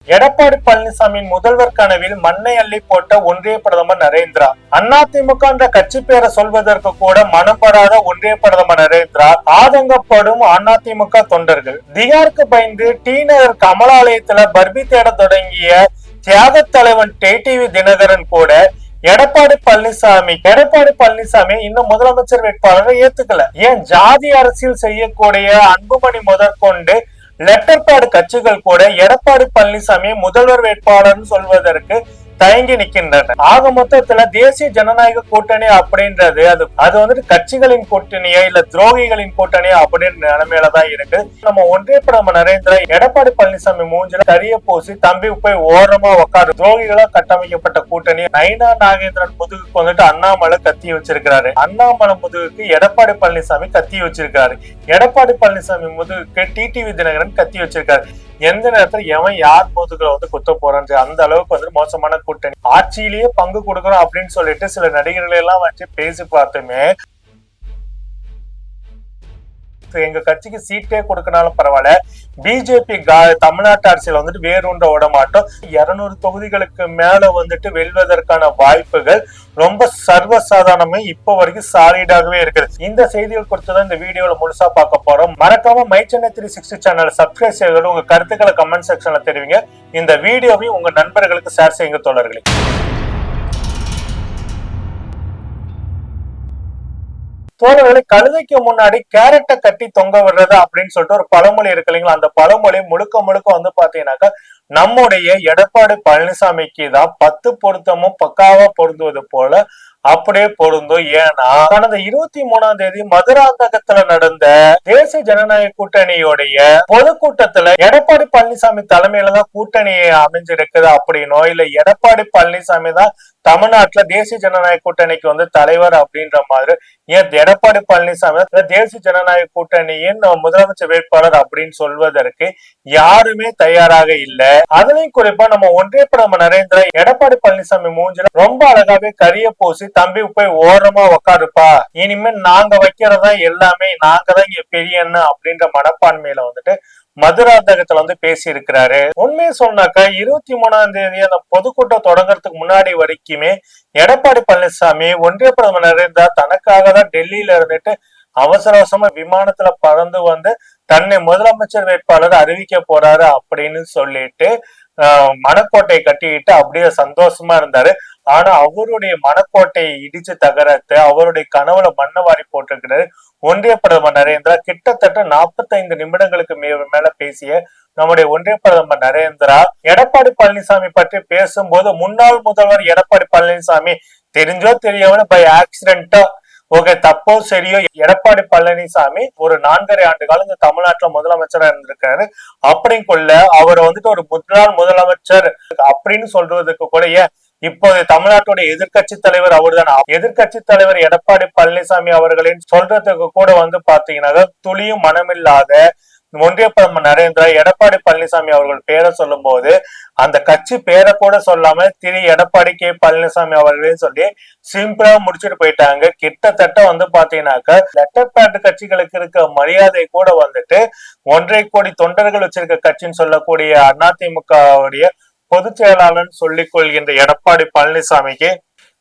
எடப்பாடி பழனிசாமியின் முதல்வர் கனவில் மண்ணை அள்ளி போட்ட ஒன்றிய பிரதமர் நரேந்திரா. அதிமுக என்ற கட்சி பேரை சொல்வதற்கு கூட மனப்படாத ஒன்றிய பிரதமர் நரேந்திரா ஆதங்கப்படும் அதிமுக தொண்டர்கள். திகாருக்கு பயந்து டி நகர் கமலாலயத்துல பர்பி தேட தொடங்கிய தியாக தலைவன் டிடிவி தினகரன் கூட எடப்பாடி பழனிசாமி இன்னும் முதலமைச்சர் வேட்பாளரை ஏத்துக்கல. ஏன் ஜாதி அரசியல் செய்யக்கூடிய அன்புமணி முதற்கொண்டு லெட்டர் பேட் கட்சிகள் கூட எடப்பாடி பழனிசாமி முதல்வர் வேட்பாளர் சொல்வதற்கு தயங்கி நிற்கின்றன. ஆக மொத்தத்துல தேசிய ஜனநாயக கூட்டணி அப்படின்றது அது வந்துட்டு கட்சிகளின் கூட்டணியா இல்ல துரோகிகளின் கூட்டணியா அப்படின்ற நிலைமையிலதான் இருக்கு. நம்ம ஒன்றிய பிரதமர் நரேந்திரா எடப்பாடி பழனிசாமி மூஞ்சில கரிய பூசி தம்பி போய் ஓரமா உட்காரு, துரோகிகளா கட்டமைக்கப்பட்ட கூட்டணி. நைனா நாகேந்திரன் முதுகுக்கு வந்துட்டு அண்ணாமலை கத்தி வச்சிருக்காரு, அண்ணாமலை முதுகுக்கு எடப்பாடி பழனிசாமி கத்தி வச்சிருக்காரு, எடப்பாடி பழனிசாமி முதுகுக்கு டிடிவி தினகரன் கத்தி வச்சிருக்காரு. எந்த நேரத்துல எவன் யார் முதுகுல வந்து குத்த போறான்னு அந்த அளவுக்கு வந்து மோசமான கூட்டணி. ஆட்சியிலேயே பங்கு கொடுக்கணும் அப்படின்னு சொல்லிட்டு சில நடிகர்களை எல்லாம் வச்சு பேசி பார்த்துமே எங்க கட்சிக்கு சீட்டே கொடுக்கனாலும் பரவாயில்ல, பிஜேபி தமிழ்நாட்டு அரசியல் வந்துட்டு வேறொன்ற விட மாட்டோம், 200 தொகுதிகளுக்கு மேல வந்துட்டு வெல்வதற்கான வாய்ப்புகள் ரொம்ப சர்வசாதாரணமே இப்ப வரைக்கும் சாலிடாகவே இருக்குது. இந்த செய்திகள் குறித்துதான் இந்த வீடியோல முழுசா பார்க்க போறோம். மறக்காம மை சென்னை 360 சேனல் சப்ஸ்கிரைப் செய்து உங்க கருத்துக்களை கமெண்ட் செக்ஷன்ல தெரிவிங்க. இந்த வீடியோவையும் உங்க நண்பர்களுக்கு ஷேர் செய்யுங்க தோழர்களே. தோழர்களை, கழுதைக்கு முன்னாடி கேரட்டை கட்டி தொங்க விடுறது அப்படின்னு சொல்லிட்டு ஒரு பழமொழி இருக்கு இல்லைங்களா? அந்த பழமொழி முழுக்க வந்து பாத்தீங்கன்னாக்கா நம்முடைய எடப்பாடி பழனிசாமிக்கு தான் 10 பொருத்தமும் பக்காவா பொருந்துவது போல அப்படியே பொருந்தும். ஏன்னா கடந்த 23ஆம் தேதி மதுராந்தகத்துல நடந்த தேசிய ஜனநாயக கூட்டணியோடைய பொதுக்கூட்டத்துல எடப்பாடி பழனிசாமி தலைமையில தான் கூட்டணி அமைஞ்சிருக்குது அப்படின்னோ இல்ல எடப்பாடி பழனிசாமி தான் தமிழ்நாட்டுல தேசிய ஜனநாயக கூட்டணிக்கு வந்து தலைவர் அப்படின்ற மாதிரி, ஏன் எடப்பாடி பழனிசாமி தேசிய ஜனநாயக கூட்டணியின் முதலமைச்சர் வேட்பாளர் அப்படின்னு சொல்வதற்கு யாருமே தயாராக இல்லை. அதுலயும் குறிப்பா நம்ம ஒன்றிய பிரதமர் நரேந்திரா எடப்பாடி பழனிசாமி மூஞ்சில ரொம்ப அழகாவே கரிய பூசி தம்பி போய் ஓரமா உக்காருப்பா, இனிமேல் நாங்க வைக்கிறதா எல்லாமே, நாங்க தான் இங்க பெரிய அப்படின்ற மனப்பான்மையில வந்துட்டு மதுராந்தகத்துல வந்து பேசி இருக்கிறாரு. உண்மையை சொன்னாக்கா 23ஆம் தேதி அந்த பொதுக்கூட்டம் தொடங்குறதுக்கு முன்னாடி வரைக்குமே எடப்பாடி பழனிசாமி ஒன்றிய பிரதமர் நரேந்திரா தனக்காக தான் டெல்லியில இருந்துட்டு அவசரமா விமானத்துல பறந்து வந்து தன்னை முதலமைச்சர் வேட்பாளர் அறிவிக்க போறாரு அப்படின்னு சொல்லிட்டு மனக்கோட்டையை கட்டிக்கிட்டு அப்படியே சந்தோஷமா இருந்தாரு. ஆனா அவருடைய மனக்கோட்டையை இடிச்சு தகரத்து அவருடைய கனவுல மண்ணை வாரி போட்டிருக்கிறாரு ஒன்றிய பிரதமர் நரேந்திரா. கிட்டத்தட்ட 45 நிமிடங்களுக்கு மேல பேசிய நம்முடைய ஒன்றிய பிரதமர் நரேந்திரா எடப்பாடி பழனிசாமி பற்றி பேசும்போது முன்னாள் முதல்வர் எடப்பாடி பழனிசாமி தெரிஞ்சோ தெரியாமல பை ஆக்சிடென்டா தப்போ சரியோ எடப்பாடி பழனிசாமி ஒரு 4.5 ஆண்டு காலம் இந்த தமிழ்நாட்டுல முதலமைச்சரா இருந்திருக்காரு. அப்படிங்குள்ள அவர் வந்துட்டு ஒரு முன்னாள் முதலமைச்சர் அப்படின்னு சொல்றதுக்கு கூட ஏன் இப்போது தமிழ்நாட்டுடைய எதிர்கட்சி தலைவர் அவர் தான், எதிர்கட்சி தலைவர் எடப்பாடி பழனிசாமி அவர்களின் சொல்றதுக்கு கூட வந்து பாத்தீங்கன்னா துளியும் மனமில்லாத ஒன்றிய பிரதமர் நரேந்திரா எடப்பாடி பழனிசாமி அவர்கள் பேரை சொல்லும் போது அந்த கட்சி பேரை கூட சொல்லாம திரு எடப்பாடி கே பழனிசாமி அவர்களே சொல்லி சிம்பிளா முடிச்சுட்டு போயிட்டாங்க. கிட்டத்தட்ட வந்து பாத்தீங்கன்னாக்க லெட்டர் பேட் கட்சிகளுக்கு இருக்க மரியாதை கூட வந்துட்டு 1.5 கோடி தொண்டர்கள் வச்சிருக்க கட்சின்னு சொல்லக்கூடிய அதிமுகவுடைய பொதுச் செயலாளர் சொல்லிக் கொள்கின்ற எடப்பாடி பழனிசாமிக்கு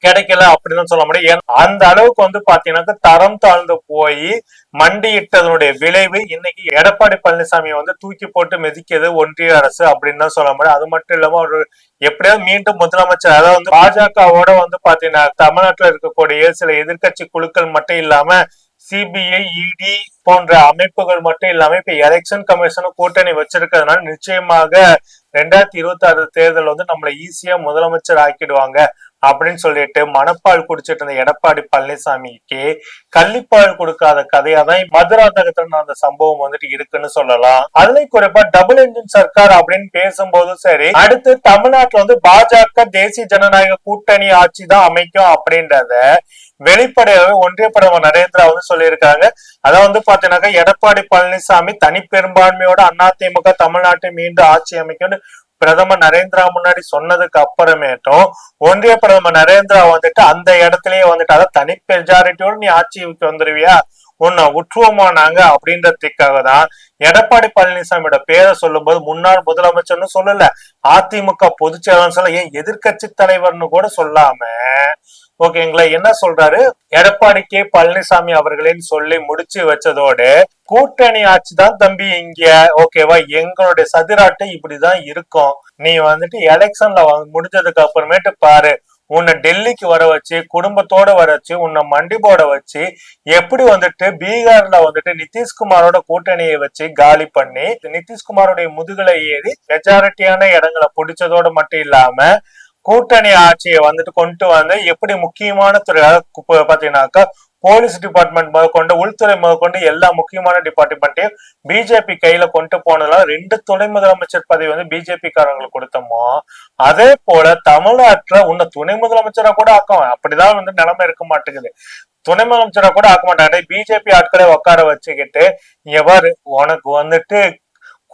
கிடைக்கல அப்படின்னு சொல்ல முடியும். அந்த அளவுக்கு வந்து பாத்தீங்கன்னா தரம் தாழ்ந்து போய் மண்டியிட்டதனுடைய விளைவு இன்னைக்கு எடப்பாடி பழனிசாமி வந்து தூக்கி போட்டு மிதிக்கிறது ஒன்றிய அரசு அப்படின்னு தான் சொல்ல முடியும். அது மட்டும் இல்லாம ஒரு எப்படியாவது மீண்டும் முதலமைச்சர், அதாவது வந்து பாஜகவோட வந்து பாத்தீங்கன்னா தமிழ்நாட்டுல இருக்கக்கூடிய சில எதிர்கட்சி குழுக்கள் மட்டும் இல்லாம சிபிஐ, இடி போன்ற அமைப்புகள் மட்டும் இல்லாம இப்ப எலெக்ஷன் கமிஷனும் கூட்டணி வச்சிருக்கிறதுனால நிச்சயமாக 2026 தேர்தல் வந்து நம்மளை ஈஸியா முதலமைச்சர் ஆக்கிடுவாங்க அப்படின்னு சொல்லிட்டு மனப்பால் குடிச்சிட்டு இருந்த எடப்பாடி பழனிசாமிக்கு கள்ளிப்பால் கொடுக்காத கதையாதான் மதுராந்தகத்துல நடந்த சம்பவம் வந்துட்டு இருக்குன்னு சொல்லலாம். அதுலயும் குறிப்பா டபுள் என்ஜின் சர்க்கார் அப்படின்னு பேசும்போதும் சரி, அடுத்து தமிழ்நாட்டுல வந்து பாஜக தேசிய ஜனநாயக கூட்டணி ஆட்சி தான் அமைக்கும் அப்படின்றத வெளிப்படையாகவே ஒன்றிய பிரதமர் நரேந்திரா வந்து சொல்லியிருக்காங்க. அதான் வந்து பாத்தீங்கன்னா எடப்பாடி பழனிசாமி தனி பெரும்பான்மையோட அதிமுக தமிழ்நாட்டை மீண்டும் ஆட்சி அமைக்கும் பிரதமர் நரேந்திரா முன்னாடி சொன்னதுக்கு அப்புறமேட்டும் ஒன்றிய பிரதமர் நரேந்திரா வந்துட்டு அந்த இடத்துலயே வந்துட்டு அதாவது தனி மெஜாரிட்டியோட நீ ஆட்சிக்கு வந்துருவியா, உன்னை உற்றுவமானாங்க அப்படின்றதுக்காக தான் எடப்பாடி பழனிசாமியோட பேரை சொல்லும் போது முன்னாள் முதலமைச்சர்னு சொல்லல, அதிமுக பொதுச் செயலாளர் சொல்ல, ஏன் எதிர்கட்சி தலைவர்னு கூட சொல்லாம ஓகேங்களா என்ன சொல்றாரு, எடப்பாடி கே பழனிசாமி அவர்களேன்னு சொல்லி முடிச்சு வச்சதோடு கூட்டணி ஆட்சி தான் தம்பி இங்க, ஓகேவா, எங்களுடைய சதிராட்டு இப்படிதான் இருக்கும், நீ வந்துட்டு எலெக்ஷன்ல முடிஞ்சதுக்கு அப்புறமேட்டு பாரு, உன்னை டெல்லிக்கு வர வச்சு குடும்பத்தோட வர வச்சு உன்னை மண்டி போட வச்சு எப்படி வந்துட்டு பீகார்ல வந்துட்டு நிதிஷ்குமாரோட கூட்டணியை வச்சு காலி பண்ணி நிதிஷ்குமாரோடைய முதுகலை ஏறி மெஜாரிட்டியான இடங்களை பிடிச்சதோட மட்டும் இல்லாம கூட்டணி ஆட்சியை வந்துட்டு கொண்டு வந்து எப்படி முக்கியமான துறையாக பாத்தீங்கன்னாக்கா போலீஸ் டிபார்ட்மெண்ட் முதற்கொண்டு உள்துறை முதற்கொண்டு எல்லா முக்கியமான டிபார்ட்மெண்ட்டையும் பிஜேபி கையில கொண்டு போனதுனால 2 துணை முதலமைச்சர் பதவி வந்து பிஜேபி காரங்களுக்கு கொடுத்தோமோ, அதே போல தமிழ்நாட்டுல உன்ன துணை முதலமைச்சரா கூட ஆக்கும், அப்படிதான் வந்து நிலைமை இருக்க மாட்டேங்குது. துணை முதலமைச்சரா கூட ஆக்க மாட்டாங்க, பிஜேபி ஆட்களை உட்கார வச்சுக்கிட்டு எவ்வாறு உனக்கு வந்துட்டு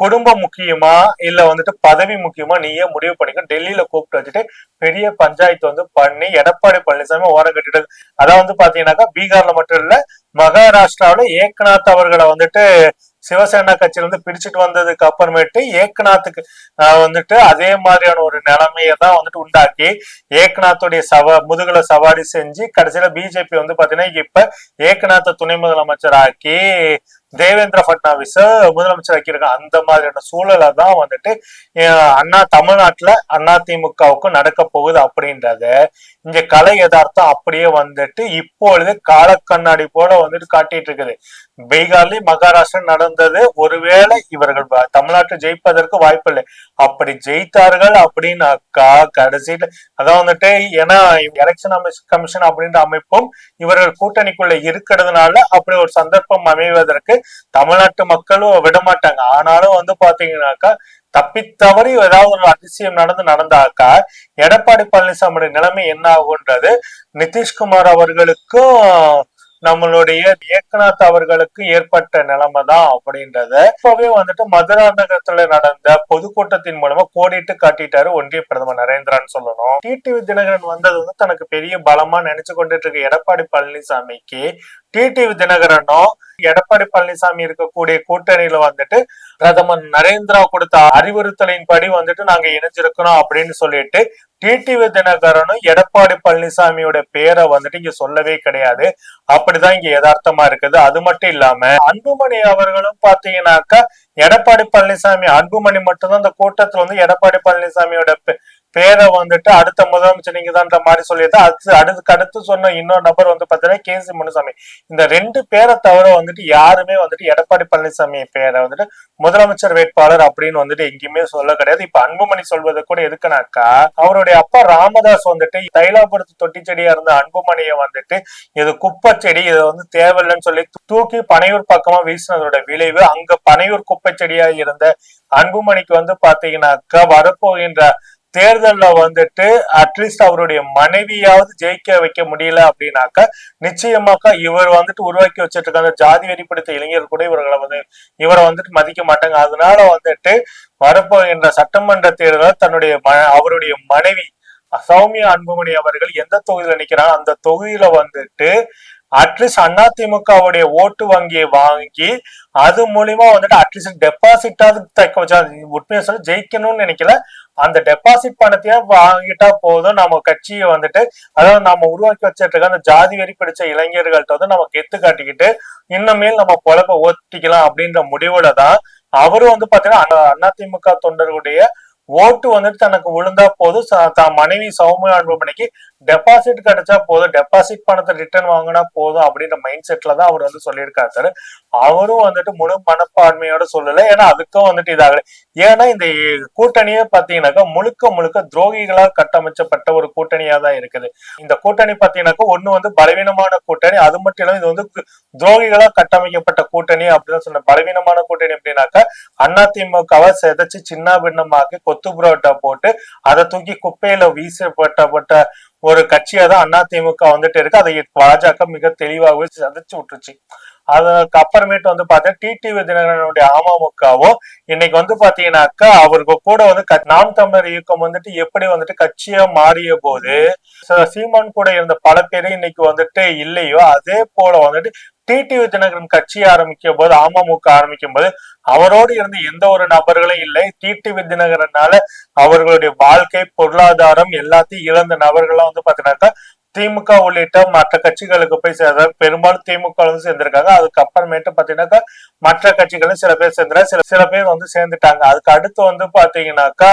குடும்பம் முக்கியமா இல்ல வந்துட்டு பதவி முக்கியமா நீயே முடிவு பண்ணிக்க, டெல்லியில கூப்பிட்டு வச்சுட்டு பெரிய பஞ்சாயத்து வந்து பண்ணி எடப்பாடி பழனிசாமி ஓரம் கட்டிட்டு, அதான் வந்து பாத்தீங்கன்னாக்கா பீகார்ல மட்டும் இல்ல மகாராஷ்டிராவில ஏக்நாத் அவர்களை வந்துட்டு சிவசேனா கட்சியில இருந்து பிரிச்சுட்டு வந்ததுக்கு அப்புறமேட்டு ஏக்நாத்துக்கு வந்துட்டு அதே மாதிரியான ஒரு நிலைமையை தான் வந்துட்டு உண்டாக்கி ஏக்நாத்துடைய முதுகுல சவாரி செஞ்சு கடைசியில பிஜேபி வந்து பாத்தீங்கன்னா இப்ப ஏக்நாத்த துணை முதலமைச்சர் ஆக்கி தேவேந்திர பட்னாவிஸ முதலமைச்சர் ஆக்கியிருக்காங்க. அந்த மாதிரியான சூழலை தான் வந்துட்டு தமிழ்நாட்டுல அதிமுகவுக்கும் நடக்க போகுது அப்படின்றத இங்க கலை யதார்த்தம் அப்படியே வந்துட்டு இப்பொழுது காலக்கண்ணாடி போல வந்துட்டு காட்டிட்டு இருக்குது. பீகார்லயும் மகாராஷ்டிரா நடந்தது, ஒருவேளை இவர்கள் தமிழ்நாட்டில் ஜெயிப்பதற்கு வாய்ப்பு இல்லை, அப்படி ஜெயித்தார்கள் அப்படின்னாக்கா கடைசியில அதான் வந்துட்டு ஏன்னா எலெக்ஷன் கமிஷன் அப்படின்ற அமைப்பும் இவர்கள் கூட்டணிக்குள்ள இருக்கிறதுனால அப்படி ஒரு சந்தர்ப்பம் அமைவதற்கு தமிழ்நாட்டு மக்களும் விடமாட்டாங்க. ஆனாலும் வந்து பாத்தீங்கன்னாக்கா தப்பித்தவறி ஏதாவது ஒரு அதிசயம் நடந்தாக்கா எடப்பாடி பழனிசாமியோட நிலைமை என்ன ஆகுன்றது நிதிஷ்குமார் அவர்களுக்கும் நம்மளுடைய ஏக்நாத் அவர்களுக்கு ஏற்பட்ட நிலைமை தான் அப்படின்றத இப்பவே வந்துட்டு மதுராந்தகத்துல நடந்த பொதுக்கூட்டத்தின் மூலமா கோடிட்டு காட்டிட்டாரு ஒன்றிய பிரதமர் நரேந்திரான்னு சொல்லணும். டிடிவி தினகரன் வந்தது வந்து தனக்கு பெரிய பலமா நினைச்சு கொண்டுட்டு இருக்க எடப்பாடி பழனிசாமிக்கு டிடிவி தினகரனும் எடப்பாடி பழனிசாமி இருக்கக்கூடிய கூட்டணியில வந்துட்டு பிரதமர் நரேந்திரா கொடுத்த அறிவுறுத்தலின் படி வந்துட்டு நாங்க இணைஞ்சிருக்கிறோம் அப்படின்னு சொல்லிட்டு டிடிவி தினகரனும் எடப்பாடி பழனிசாமியோட பேரை வந்துட்டு இங்க சொல்லவே கிடையாது. அப்படிதான் இங்க யதார்த்தமா இருக்குது. அது மட்டும் இல்லாம அன்புமணி அவர்களும் பாத்தீங்கன்னாக்கா எடப்பாடி பழனிசாமி அன்புமணி மட்டும்தான் இந்த கூட்டத்துல வந்து எடப்பாடி பழனிசாமியோட பேரை வந்துட்டு அடுத்த முதலமைச்சர் நீங்க தான்ற மாதிரி சொல்லிட்டு அடுத்து சொன்ன இன்னொரு நபர் வந்து பாத்தீங்கன்னா கேசி முனுசாமி. இந்த 2 பேரை தவிர வந்துட்டு யாருமே வந்துட்டு எடப்பாடி பழனிசாமி பேரை வந்துட்டு முதலமைச்சர் வேட்பாளர் அப்படின்னு வந்துட்டு எங்கேயுமே சொல்ல கிடையாது. இப்ப அன்புமணி சொல்வது கூட எதுக்குனாக்கா அவருடைய அப்பா ராமதாஸ் வந்துட்டு தைலாபுரத்து தொட்டி செடியா இருந்த அன்புமணியை வந்துட்டு இது குப்பை செடி, இதை வந்து தேவையில்லைன்னு சொல்லி தூக்கி பனையூர் பக்கமா வீசினதோட விளைவு அங்க பனையூர் குப்பை செடியா இருந்த அன்புமணிக்கு வந்து பாத்தீங்கன்னாக்கா வரப்போகின்ற தேர்தல்ல வந்துட்டு அட்லீஸ்ட் அவருடைய மனைவியாவது ஜெயிக்க வைக்க முடியல அப்படின்னாக்கா நிச்சயமாக்கா இவர் வந்துட்டு உருவாக்கி வச்சிட்டு இருக்க அந்த ஜாதி வெறி பிடித்த இளைஞர் கூட இவரை வந்துட்டு மதிக்க மாட்டாங்க. அதனால வந்துட்டு வரப்போகின்ற சட்டமன்ற தேர்தல் அவருடைய மனைவி சௌமியா அன்புமணி அவர்கள் எந்த தொகுதியில நிக்கிறாங்க அந்த தொகுதியில வந்துட்டு அட்லீஸ்ட் அதிமுகவுடைய ஓட்டு வங்கியை வாங்கி அது மூலியமா வந்துட்டு அட்லீஸ்ட் டெபாசிட்டாவது தக்க வச்சா, உண்மையா சொல்ல ஜெயிக்கணும்னு நினைக்கல, அந்த டெபாசிட் பணத்தையே வாங்கிட்டா போதும் நம்ம கட்சியை வந்துட்டு அதாவது நம்ம உருவாக்கி வச்சிட்டு இருக்க அந்த ஜாதி வெறி பிடிச்ச இளைஞர்கள்ட்ட வந்து நம்ம கெத்து காட்டிக்கிட்டு இன்னமேல் நம்ம பொழப்ப ஓட்டிக்கலாம் அப்படின்ற முடிவுல தான் அவரும் வந்து பாத்தீங்கன்னா அதிமுக தொண்டர்களுடைய ஓட்டு வந்துட்டு தனக்கு விழுந்தா போதும், தான் மனைவி சௌமியா அன்புமணிக்கு டெபாசிட் கிடைச்சா போதும், டெபாசிட் பணத்தை ரிட்டர்ன் வாங்கினா போதும் அப்படின்ற மைண்ட் செட்ல தான் அவர் வந்து சொல்லியிருக்காரு சார். அவரும் வந்துட்டு முழு மனப்பான்மையோட சொல்லல, ஏன்னா அதுக்கும் வந்துட்டு இதாகல. ஏன்னா இந்த கூட்டணியே பாத்தீங்கன்னாக்கா முழுக்க துரோகிகளால் கட்டமைச்சப்பட்ட ஒரு கூட்டணியா தான் இருக்குது. இந்த கூட்டணி பாத்தீங்கன்னாக்கா ஒண்ணு வந்து பலவீனமான கூட்டணி, அது மட்டும் இல்லாம இது வந்து துரோகிகளால் கட்டமைக்கப்பட்ட கூட்டணி அப்படின்னு சொன்ன. பலவீனமான கூட்டணி அப்படின்னாக்கா அதிமுகவை செதைச்சு சின்ன பின்னமாக்கி கொத்து புரோட்டா போட்டு அதை தூக்கி குப்பையில வீசப்பட்ட ஒரு கட்சியா தான் அதிமுக வந்துட்டு இருக்கு. அதை பாஜக மிக தெளிவாகவே சதைச்சு விட்டுருச்சு. அதுக்கு அப்புறமேட்டு வந்து பாத்தீங்கன்னா டிடிவி தினகரனுடைய அமமுகவும் இன்னைக்கு வந்து பாத்தீங்கன்னாக்கா அவருக்கு கூட வந்து நாம் தமிழர் இயக்கம் வந்துட்டு எப்படி வந்துட்டு கட்சியா மாறிய போது சீமான் கூட இருந்த பல பேரு இன்னைக்கு வந்துட்டு இல்லையோ, அதே போல வந்துட்டு டிடிவி தினகரன் கட்சி ஆரம்பிக்கும் போது, அமமுக ஆரம்பிக்கும் போது அவரோடு இருந்து எந்த ஒரு நபர்களும் இல்லை. டிடிவி தினகரனால அவர்களுடைய வாழ்க்கை, பொருளாதாரம் எல்லாத்தையும் இழந்த நபர்கள்லாம் வந்து பாத்தீங்கன்னாக்கா திமுக உள்ளிட்ட மற்ற கட்சிகளுக்கு போய் சேர்ந்தார். பெரும்பாலும் திமுக வந்து சேர்ந்திருக்காங்க. அதுக்கப்புறமேட்டு பாத்தீங்கன்னாக்கா மற்ற கட்சிகளும் சில பேர் சேர்ந்தார், சில பேர் வந்து சேர்ந்துட்டாங்க. அதுக்கு அடுத்து வந்து பாத்தீங்கன்னாக்கா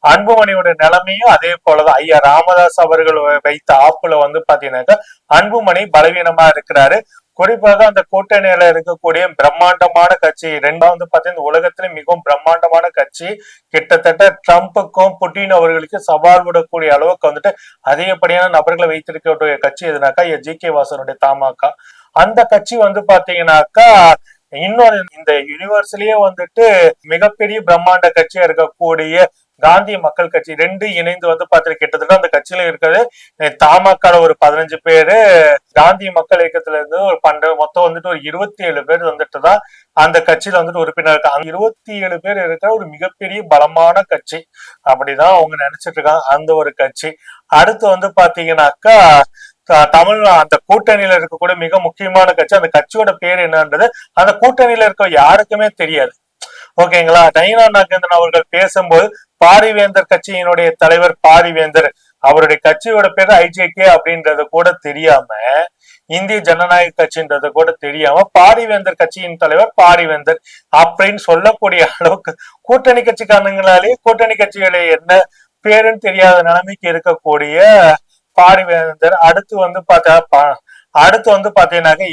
அன்புமணியோட நிலைமையும் அதே போலதான். ஐயா ராமதாஸ் அவர்கள் வைத்த ஆப்புல வந்து பாத்தீங்கன்னாக்கா அன்புமணி பலவீனமா இருக்கிறாரு. குறிப்பாக அந்த கூட்டணியில இருக்கக்கூடிய பிரம்மாண்டமான கட்சி ரெண்டாவது பாத்தீங்கன்னா உலகத்திலே மிகவும் பிரம்மாண்டமான கட்சி, கிட்டத்தட்ட ட்ரம்ப்புக்கும் புட்டின் அவர்களுக்கு சவால் விடக்கூடிய அளவுக்கு வந்துட்டு அதிகப்படியான நபர்களை வைத்திருக்கக்கூடிய கட்சி எதுனாக்கா ஜி.கே. வாசனுடைய தமாக. அந்த கட்சி வந்து பாத்தீங்கன்னாக்கா இன்னொரு இந்த யூனிவர்ஸ்லயே வந்துட்டு மிகப்பெரிய பிரம்மாண்ட கட்சியா இருக்கக்கூடிய காந்திய மக்கள் கட்சி ரெண்டு இணைந்து வந்து பாத்தீங்கன்னா கிட்டத்தட்ட அந்த கட்சியில இருக்கிறது தமாக ஒரு 15 பேரு, காந்திய மக்கள் இயக்கத்துல இருந்து ஒரு மொத்தம் வந்துட்டு ஒரு 27 பேர் வந்துட்டு தான் அந்த கட்சியில வந்துட்டு உறுப்பினர் இருக்காங்க. 27 பேர் இருக்கிற ஒரு மிகப்பெரிய பலமான கட்சி அப்படிதான் அவங்க நினைச்சிட்டு இருக்காங்க அந்த ஒரு கட்சி. அடுத்து வந்து பாத்தீங்கன்னாக்கா தமிழ் அந்த கூட்டணியில இருக்கக்கூடிய மிக முக்கியமான கட்சி, அந்த கட்சியோட பேர் என்னன்றது அந்த கூட்டணியில இருக்க யாருக்குமே தெரியாது. ஓகேங்களா. நயினா நாகேந்திரன் அவர்கள் பேசும்போது பாரிவேந்தர் கட்சியினுடைய தலைவர் பாரிவேந்தர், அவருடைய கட்சியோட பேரு ஐஜேகே அப்படின்றது கூட தெரியாம, இந்திய ஜனநாயக கட்சின்றது கூட தெரியாம பாரிவேந்தர் கட்சியின் தலைவர் பாரிவேந்தர் அப்படின்னு சொல்லக்கூடிய அளவுக்கு கூட்டணி கட்சிக்காரங்களாலேயே கூட்டணி கட்சிகளை என்ன பேருன்னு தெரியாத நிலைமைக்கு இருக்கக்கூடிய பாரிவேந்தர். அடுத்து வந்து பாத்தீங்கன்னாக்க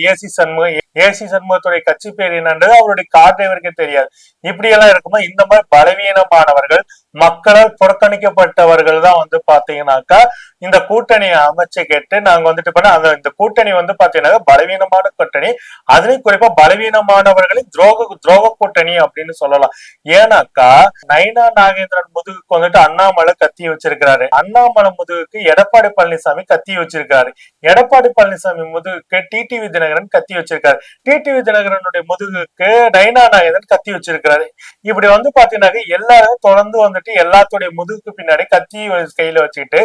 ஏசி சண்முகத்துடைய கட்சி பேர் என்னன்றது அவருடைய கார் டிரைவருக்கு தெரியாது. இப்படி எல்லாம் இருக்குமா இந்த மாதிரி பலவீனமானவர்கள், மக்களால் புறக்கணிக்கப்பட்டவர்கள் தான் வந்து பாத்தீங்கன்னாக்கா இந்த கூட்டணியை அமைச்சு கேட்டு நாங்க வந்துட்டு பண்ண அந்த இந்த கூட்டணி வந்து பாத்தீங்கன்னா பலவீனமான கூட்டணி, அதுலயும் குறிப்பா பலவீனமானவர்களின் துரோக கூட்டணி அப்படின்னு சொல்லலாம். ஏன்னாக்கா நயினா நாகேந்திரன் முதுகுக்கு வந்துட்டு அண்ணாமலை கத்தி வச்சிருக்கிறாரு, அண்ணாமலை முதுகுக்கு எடப்பாடி பழனிசாமி கத்தி வச்சிருக்காரு, எடப்பாடி பழனிசாமி முதுகுக்கு டிடிவி தினகரன் கத்தி வச்சிருக்காரு, டிடிவி தினகரனுடைய முதுகுக்கு நயினா நாகேந்திரன் கத்தி வச்சிருக்காரு. இப்படி வந்து பாத்தீங்கன்னா எல்லாரும் தொடர்ந்து வந்துட்டு எல்லாத்துடைய முதுகுக்கு பின்னாடி கத்தி கையில வச்சுக்கிட்டு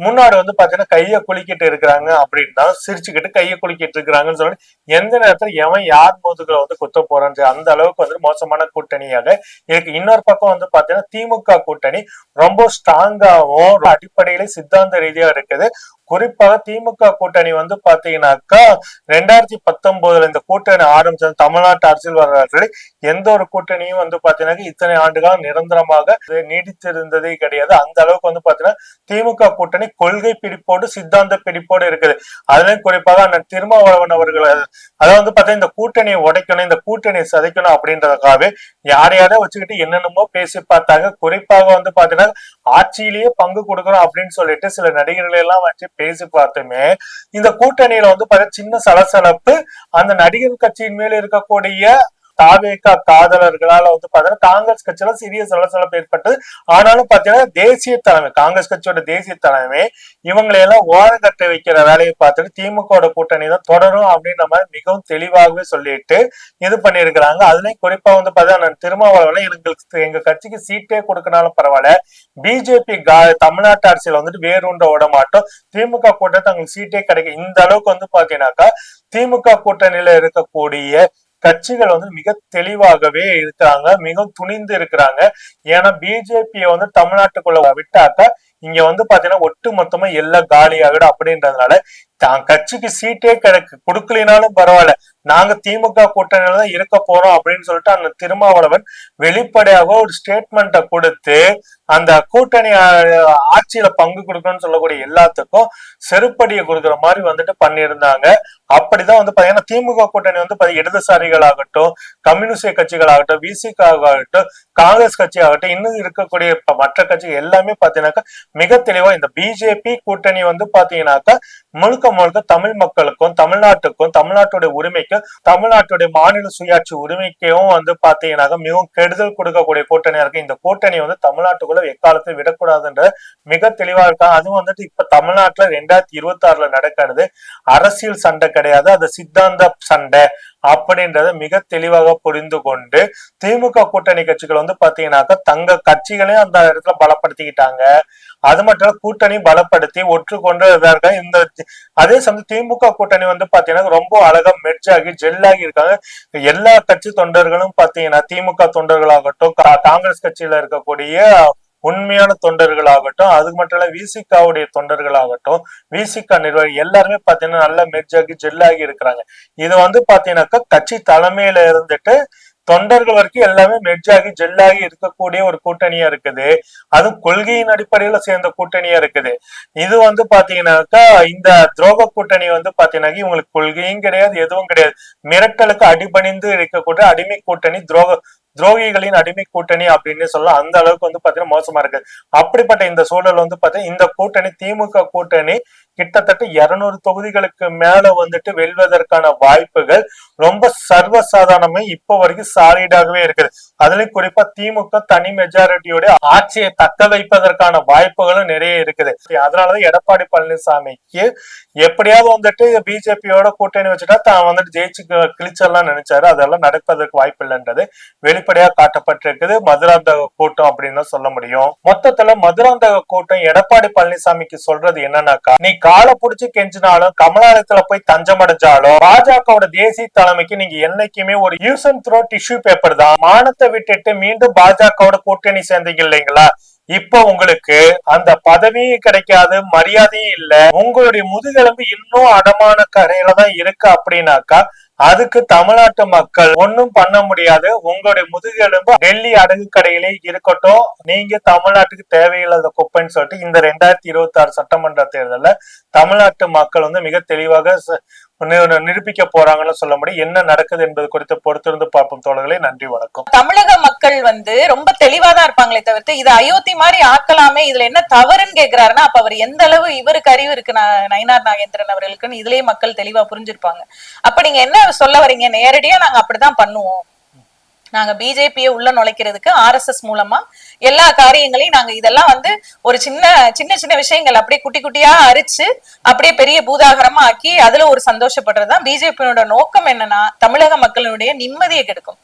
முன்னாடி வந்து பாத்தீங்கன்னா கைய குலுக்கிட்டு இருக்கிறாங்க அப்படின்னா சிரிச்சுக்கிட்டு கைய குலுக்கிட்டு இருக்கிறாங்கன்னு சொல்லி எந்த நேரத்துல எவன் யார் முதுகுல வந்து குத்த போறான்னு அந்த அளவுக்கு வந்து மோசமான கூட்டணியாக இருக்கு. இன்னொரு பக்கம் வந்து பாத்தீங்கன்னா திமுக கூட்டணி ரொம்ப ஸ்ட்ராங்காவும் அடிப்படையில சித்தாந்த ரீதியா இருக்குது. குறிப்பாக திமுக கூட்டணி வந்து பாத்தீங்கன்னாக்கா 2019 இந்த கூட்டணி ஆரம்பிச்சது தமிழ்நாட்டு அரசியல் வரலாற்றில் எந்த ஒரு கூட்டணியும் வந்து பாத்தீங்கன்னா இத்தனை ஆண்டுகள் நிரந்தரமாக நீடித்திருந்ததே கிடையாது. அந்த அளவுக்கு வந்து பாத்தீங்கன்னா திமுக கூட்டணி கொள்கை பிடிப்போடு சித்தாந்த பிடிப்போடு இருக்குது. அதுலயும் குறிப்பாக அண்ணன் திருமாவளவன் அவர்கள் அதாவது வந்து பாத்தீங்கன்னா இந்த கூட்டணியை உடைக்கணும், இந்த கூட்டணியை சதைக்கணும் அப்படின்றதுக்காகவே யாரையாவது வச்சுக்கிட்டு என்னென்னமோ பேசி பார்த்தாங்க. குறிப்பாக வந்து பாத்தீங்கன்னா ஆட்சியிலேயே பங்கு கொடுக்கணும் அப்படின்னு சொல்லிட்டு சில நடிகர்களை எல்லாம் வச்சு பேசி பார்த்துமே இந்த கூட்டணியில வந்து பாத்தீங்கன்னா சின்ன சலசலப்பு அந்த நடிகர் கட்சியின் மேல இருக்கக்கூடிய தாவேகா காதலர்களால வந்து பாத்தீங்கன்னா காங்கிரஸ் கட்சியில சிறிய சலசலப்பு ஏற்பட்டது. ஆனாலும் பாத்தீங்கன்னா தேசிய தலைமை, காங்கிரஸ் கட்சியோட தேசிய தலைமை இவங்களை எல்லாம் ஓரங்கட்ட வைக்கிற வேலையை பார்த்துட்டு திமுக கூட்டணி தான் தொடரும் அப்படின்ற மாதிரி மிகவும் தெளிவாகவே சொல்லிட்டு இது பண்ணிருக்கிறாங்க. அதுலயும் குறிப்பா வந்து பாத்தீங்கன்னா திருமாவளவன் எங்க கட்சிக்கு சீட்டே கொடுக்கனாலும் பரவாயில்ல, பிஜேபி தமிழ்நாட்டு அரசியல் வந்துட்டு வேறுன்ற விட மாட்டோம், திமுக கூட்டணி தங்களுக்கு சீட்டே கிடைக்கும். இந்த அளவுக்கு வந்து பாத்தீங்கன்னாக்கா திமுக கூட்டணியில இருக்கக்கூடிய கட்சிகள் வந்து மிக தெளிவாகவே இருக்காங்க, மிக துணிந்து இருக்கிறாங்க. ஏன்னா பிஜேபியை வந்து தமிழ்நாட்டுக்குள்ள விட்டாக்க இங்க வந்து பாத்தீங்கன்னா ஒட்டு மொத்தமா எல்லாம் காலியாகிடும் அப்படின்றதுனால தான் கட்சிக்கு சீட்டே கொடுக்கலினாலும் பரவாயில்ல, நாங்க திமுக கூட்டணியில தான் இருக்க போறோம் அப்படின்னு சொல்லிட்டு அந்த திருமாவளவன் வெளிப்படையாக ஒரு ஸ்டேட்மெண்ட்டை கொடுத்து அந்த கூட்டணி ஆட்சியில பங்கு கொடுக்கணும்னு சொல்லக்கூடிய எல்லாத்துக்கும் செருப்படியை கொடுக்குற மாதிரி வந்துட்டு பண்ணியிருந்தாங்க. அப்படிதான் வந்து பாத்தீங்கன்னா திமுக கூட்டணி வந்து இடதுசாரிகள் ஆகட்டும், கம்யூனிஸ்ட் கட்சிகள் ஆகட்டும், விசிக ஆகட்டும், காங்கிரஸ் கட்சி ஆகட்டும், இன்னும் இருக்கக்கூடிய மற்ற கட்சி எல்லாமே பாத்தீங்கன்னாக்கா மிக தெளிவா இந்த பிஜேபி கூட்டணி வந்து பாத்தீங்கன்னாக்கா முழுக்க முழுக்க முழுக்க தமிழ் மக்களுக்கும் தமிழ்நாட்டுக்கும் தமிழ்நாட்டுடைய உரிமைக்கும் தமிழ்நாட்டுடைய மாநில சுயாட்சி உரிமைக்கும் வந்து பாத்தீங்கன்னாக்க மிகவும் கெடுதல் கொடுக்கக்கூடிய கூட்டணியா இருக்கு. இந்த கூட்டணி வந்து தமிழ்நாட்டுக்குள்ள எக்காலத்தை விடக்கூடாதுன்ற மிக தெளிவா இருக்காங்க. அதுவும் வந்துட்டு இப்ப தமிழ்நாட்டுல 2026 நடக்கிறது அரசியல் சண்டை கிடையாது, அது சித்தாந்த சண்டை அப்படின்றத மிக தெளிவாக புரிந்து கொண்டு திமுக கூட்டணி கட்சிகள் வந்து பாத்தீங்கன்னாக்க தங்க கட்சிகளையும் அந்த இடத்துல பலப்படுத்திக்கிட்டாங்க. அது மட்டும் கூட்டணி பலப்படுத்தி ஒற்று கொண்டு இந்த அதே சமயம் திமுக கூட்டணி வந்து பாத்தீங்கன்னா ரொம்ப அழகா மெர்ஜ் ஆகி ஜெல்லாகி இருக்காங்க. எல்லா கட்சி தொண்டர்களும் பாத்தீங்கன்னா திமுக தொண்டர்களாகட்டும் காங்கிரஸ் கட்சியில இருக்கக்கூடிய உண்மையான தொண்டர்களாகட்டும் அதுக்கு மட்டும் இல்ல விசிகாவுடைய தொண்டர்களாகட்டும் விசிகா நிர்வாகி எல்லாருமே பாத்தீங்கன்னா நல்லா மெர்ஜாகி ஜெல்லாகி இருக்கிறாங்க. இது வந்து பாத்தீங்கன்னாக்கா கட்சி தலைமையில இருந்துட்டு தொண்டர்கள் வரைக்கும் எல்லாமே மெர்ஜாகி ஜெல்லாகி இருக்கக்கூடிய ஒரு கூட்டணியா இருக்குது. அதுவும் கொள்கையின் அடிப்படையில சேர்ந்த கூட்டணியா இருக்குது. இது வந்து பாத்தீங்கன்னாக்கா இந்த துரோக கூட்டணி வந்து பாத்தீங்கன்னா இவங்களுக்கு கொள்கையும் கிடையாது எதுவும் கிடையாது, மிரட்டலுக்கு அடிபணிந்து இருக்கக்கூடிய அடிமை கூட்டணி, துரோகிகளின் அடிமை கூட்டணி அப்படின்னு சொல்லலாம். அந்த அளவுக்கு வந்து பாத்தீங்கன்னா மோசமா இருக்கு. அப்படிப்பட்ட இந்த சூழல் வந்து பாத்தீங்கன்னா இந்த கூட்டணி திமுக கூட்டணி கிட்டத்தட்ட 200 தொகுதிகளுக்கு மேல வந்துட்டு வெல்வதற்கான வாய்ப்புகள் ரொம்ப சர்வசாதாரணமே இப்ப வரைக்கும் சாலிடாகவே இருக்குது. அதுலயும் குறிப்பா திமுக தனி மெஜாரிட்டியோட ஆட்சியை தக்க வைப்பதற்கான வாய்ப்புகளும் நிறைய இருக்குது. அதனாலதான் எடப்பாடி பழனிசாமிக்கு எப்படியாவது வந்துட்டு பிஜேபியோட கூட்டணி வச்சுட்டா தான் வந்துட்டு ஜெயிச்சு கிழிச்செல்லாம் நினைச்சாரு. அதெல்லாம் நடப்பதற்கு வாய்ப்பு இல்லைன்றது வெளிப்படையா காட்டப்பட்டிருக்குது. மதுராந்தக கூட்டம் அப்படின்னு சொல்ல முடியும். மொத்தத்துல மதுராந்தக கூட்டம் எடப்பாடி பழனிசாமிக்கு சொல்றது என்னன்னாக்கா, நீ காலை புடிச்சு கெஞ்சினாலும் கமலாலயத்துல போய் தஞ்சம் அடைஞ்சாலும் பாஜகவோட தேசிய தலைமைக்கு நீங்க என்னைக்குமே ஒரு use and throw tissue paper தான். மானத்தை விட்டுட்டு மீண்டும் பாஜகவோட கூட்டணி சேர்ந்தீங்க இல்லைங்களா, இப்ப உங்களுக்கு அந்த பதவியும் கிடைக்காது, மரியாதையும் இல்ல, உங்களுடைய முதுகெலும்பு இன்னும் அடமான கரையில தான் இருக்கு அப்படின்னாக்கா அதுக்கு தமிழ்நாட்டு மக்கள் ஒன்னும் பண்ண முடியாது. உங்களுடைய முதுகெலும்பு டெல்லி அடகு கடையிலே இருக்கட்டும், நீங்க தமிழ்நாட்டுக்கு தேவையில்லாத குப்பைன்னு சொல்லிட்டு இந்த 2026 சட்டமன்ற தேர்தல்ல தமிழ்நாட்டு மக்கள் வந்து மிக தெளிவாக நிரூபிக்க போறாங்கன்னு சொல்ல முடியும். என்ன நடக்குது என்பது குறித்து பொறுத்திருந்து பார்ப்போம் தோழர்களே. நன்றி, வணக்கம். தமிழக மக்கள் வந்து ரொம்ப தெளிவாதான் இருப்பாங்களே தவிர்த்து இது அயோத்தி மாதிரி ஆக்கலாமே, இதுல என்ன தவறுன்னு கேக்குறாருன்னா அப்ப அவர் எந்த அளவு இவருக்கு அறிவு இருக்கு நயினார் நாகேந்திரன் அவர்களுக்குன்னு இதுலயே மக்கள் தெளிவா புரிஞ்சிருப்பாங்க. அப்ப நீங்க என்ன சொல்ல வரீங்க? நேரடியா நாங்க அப்படிதான் பண்ணுவோம், நாங்க பிஜேபியை உள்ள நுழைக்கிறதுக்கு RSS மூலமா எல்லா காரியங்களையும் நாங்க இதெல்லாம் வந்து ஒரு சின்ன சின்ன சின்ன விஷயங்கள் அப்படியே குட்டி குட்டியா அரிச்சு அப்படியே பெரிய பூதாகரமா ஆக்கி அதுல ஒரு சந்தோஷப்படுறதுதான் பிஜேபியோட நோக்கம். என்னன்னா தமிழக மக்களுடைய நிம்மதியை கெடுக்கும்.